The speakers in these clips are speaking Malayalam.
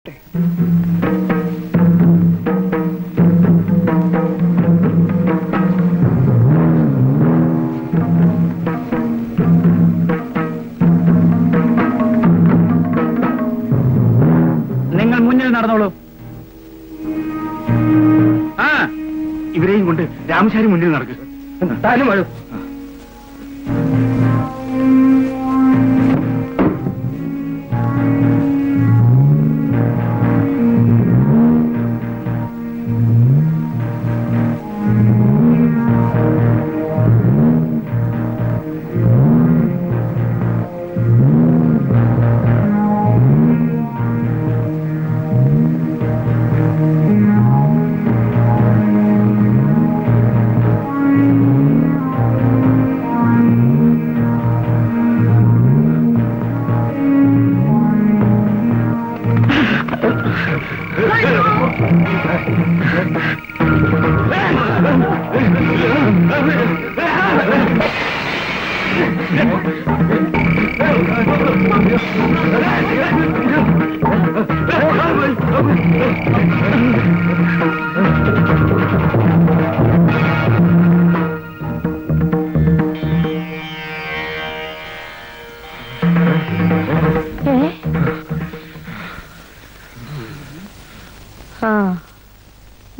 നിങ്ങൾ മുന്നിൽ നടന്നോളൂ. ആ, ഇവരെയും കൊണ്ട് രാമശാരി മുന്നിൽ നടക്കുക. താനും വരൂ.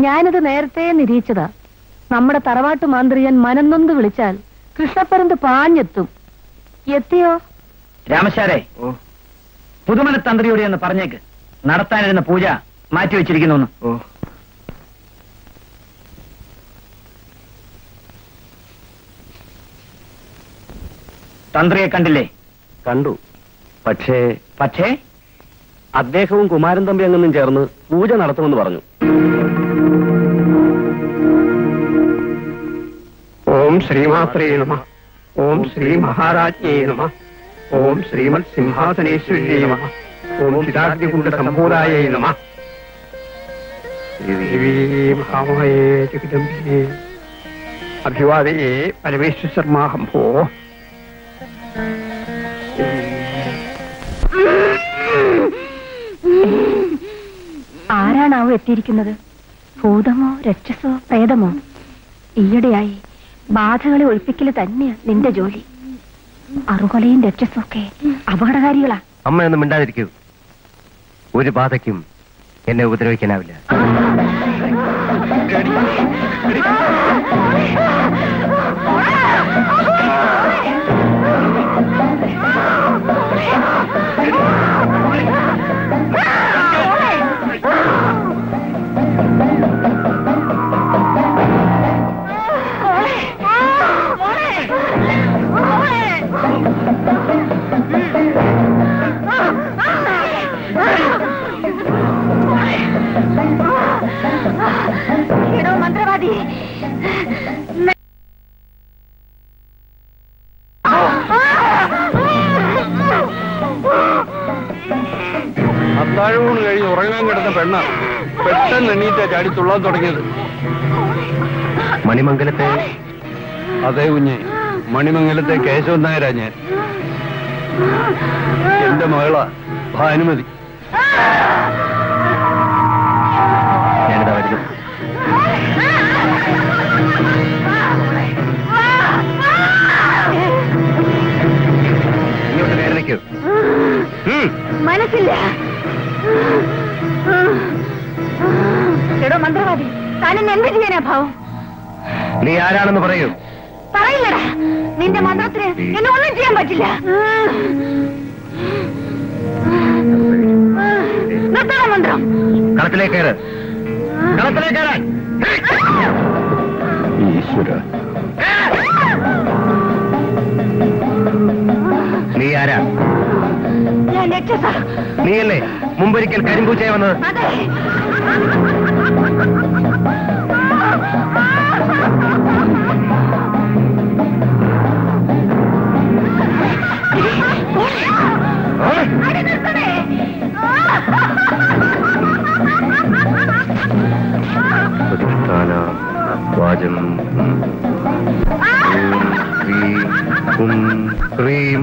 ഞാനിത് നേരത്തെ നിരീക്ഷിച്ചതാ. നമ്മുടെ തറവാട്ട് മാന്ത്രികൻ മനംനൊന്ത് വിളിച്ചാൽ കൃഷ്ണപ്പരന്ത് പാഞ്ഞെത്തും. എത്തിയോ? രാമശാരെ, പുതുമനത്തന്ത്രിയോട് എന്ന് പറഞ്ഞേക്ക് നടത്താനിരുന്ന പൂജ മാറ്റിവെച്ചിരിക്കുന്നു. തന്ത്രിയെ കണ്ടില്ലേ? കണ്ടു. പക്ഷേ അദ്ദേഹവും കുമാരൻ തമ്പി അങ്ങും ചേർന്ന് പൂജ നടത്തുമെന്ന് പറഞ്ഞു. ഓം ശ്രീമാത്രേ നമഃ. ഓം ശ്രീ മഹാരാജ്ഞേ നമഃ. ഓം ശ്രീമത് സിംഹാസനേശ്വര്യേ നമഃ. ഓം ചിതാഗ്നികുണ്ഡ സംഭൂതായേ നമഃ. ദേവീ മഹാമഹേ ജഗദംബികേ അഭിവാദയേ പരമേശ്വര ശർമാഹം ഭോ. ആരാണാവോ എത്തിയിരിക്കുന്നത്? ഭൂതമോ രക്ഷസോ പ്രേതമോ? ഈയിടെയായി ബാധകളെ ഒഴിപ്പിക്കല് തന്നെയാ നിന്റെ ജോലി. അറുകൊലയും രക്ഷസും ഒക്കെ അപകടകാരികളാ. അമ്മയൊന്നും മിണ്ടാതിരിക്കൂ. ഒരു ബാധയ്ക്കും എന്നെ ഉപദ്രവിക്കാനാവില്ല. മന്ത്രവാദി, അത്താഴൂണ് കഴിഞ്ഞ് ഉറങ്ങാൻ കിടന്ന പെണ്ണ പെട്ടെന്ന് എണ്ണീറ്റ ചാടി തുള്ളാൻ തുടങ്ങിയത്. മണിമംഗലത്തെ? അതേ കുഞ്ഞെ, മണിമംഗലത്തെ കേശവൻ നായരാ ഞാൻ. എന്റെ മകളാ ഭാനുമതി. ഞാനിതാ വരുന്നു. ഇങ്ങോട്ട് നേരിടയ്ക്കൂ. മനസ്സില്ല. എടോ മന്ത്രവാദി, താനെന്നെ എന്ത് ചെയ്യാനാ ഭാവം? നീ ആരാണെന്ന് പറയൂ. പറയില്ലടാ, നിന്റെ മന്ത്രത്തിന് എന്നെ ഒന്നും ചെയ്യാൻ പറ്റില്ല. നിർത്തണ മന്ത്രം. കളത്തിലേക്ക് കയറ്. കളത്തിലേക്ക് കയറാൻ. ഈശ്വര, നീ ആരാ? ഞാൻ രക്ഷസ. നീയല്ലേ മുമ്പൊരിക്കൽ കരിമ്പൂച്ചയെ വന്നത്? അതെ. വാചം ക്രീം.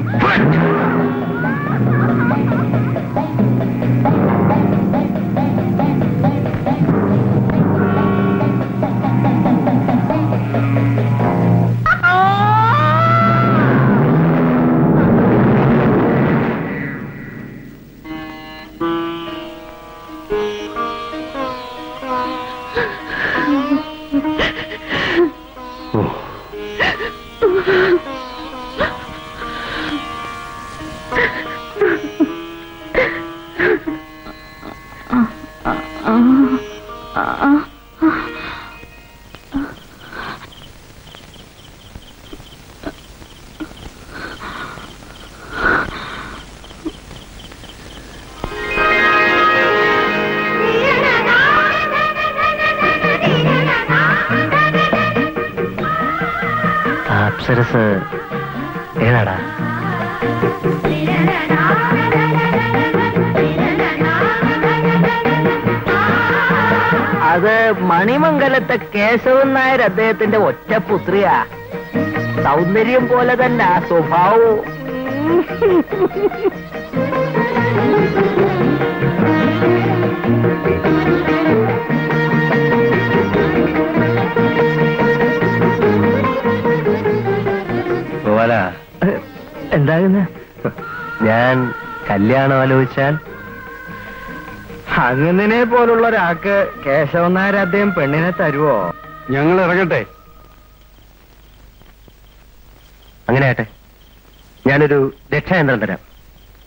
അപ്സരസ് ഏതാടാ? അത് മണിമംഗലത്തെ കേശവൻ നായർ അദ്ദേഹത്തിന്റെ ഒറ്റപുത്രിയാ. സൗന്ദര്യം പോലെ തന്നെ സ്വഭാവവും. എന്താകുന്ന ഞാൻ കല്യാണം ആലോചിച്ചാൽ അങ്ങനെ പോലുള്ള ഒരാൾക്ക് കേശവൻ നായർ അദ്ദേഹം പെണ്ണിനെ തരുവോ? ഞങ്ങൾ ഇറങ്ങട്ടെ. അങ്ങനെ ആട്ടെ. ഞാനൊരു രക്ഷായന്ത്രം തരാം.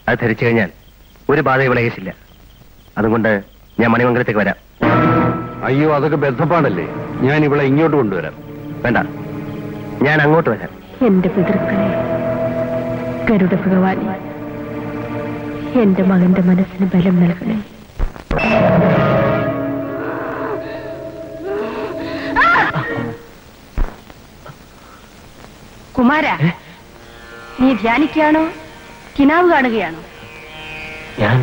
അത് ധരിച്ചു കഴിഞ്ഞാൽ ഒരു ബാധയും വിളയിച്ചില്ല. അതുകൊണ്ട് ഞാൻ മണിമംഗലത്തേക്ക് വരാം. അയ്യോ, അതൊക്കെ ബന്ധപ്പാടല്ലേ. ഞാൻ ഇവിടെ ഇങ്ങോട്ട് കൊണ്ടുവരാം. വേണ്ട, ഞാൻ അങ്ങോട്ട് വരാം. എന്റെ പിതൃക്കളെ, ഗരുഡ ഭഗവാനെ, എന്റെ മകന്റെ മനസ്സിന് ബലം നൽകണേ. കുമാര, നീ ധ്യാനിക്കുകയാണോ കിനാവ് കാണുകയാണോ? ഞാൻ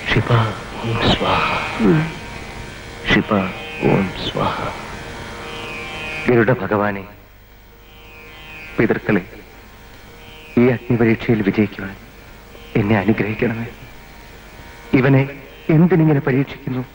ക്ഷിപ ഓം സ്വാഹ, ക്ഷിപ ഓം സ്വാഹ. ഗരുഡ ഭഗവാനെ, പിതൃക്കളെ, ഈ അഗ്നിപരീക്ഷയിൽ വിജയിക്കുവാൻ എന്നെ അനുഗ്രഹിക്കണമേ. ഇവനെ എന്തിനിങ്ങനെ പരീക്ഷിക്കുന്നു?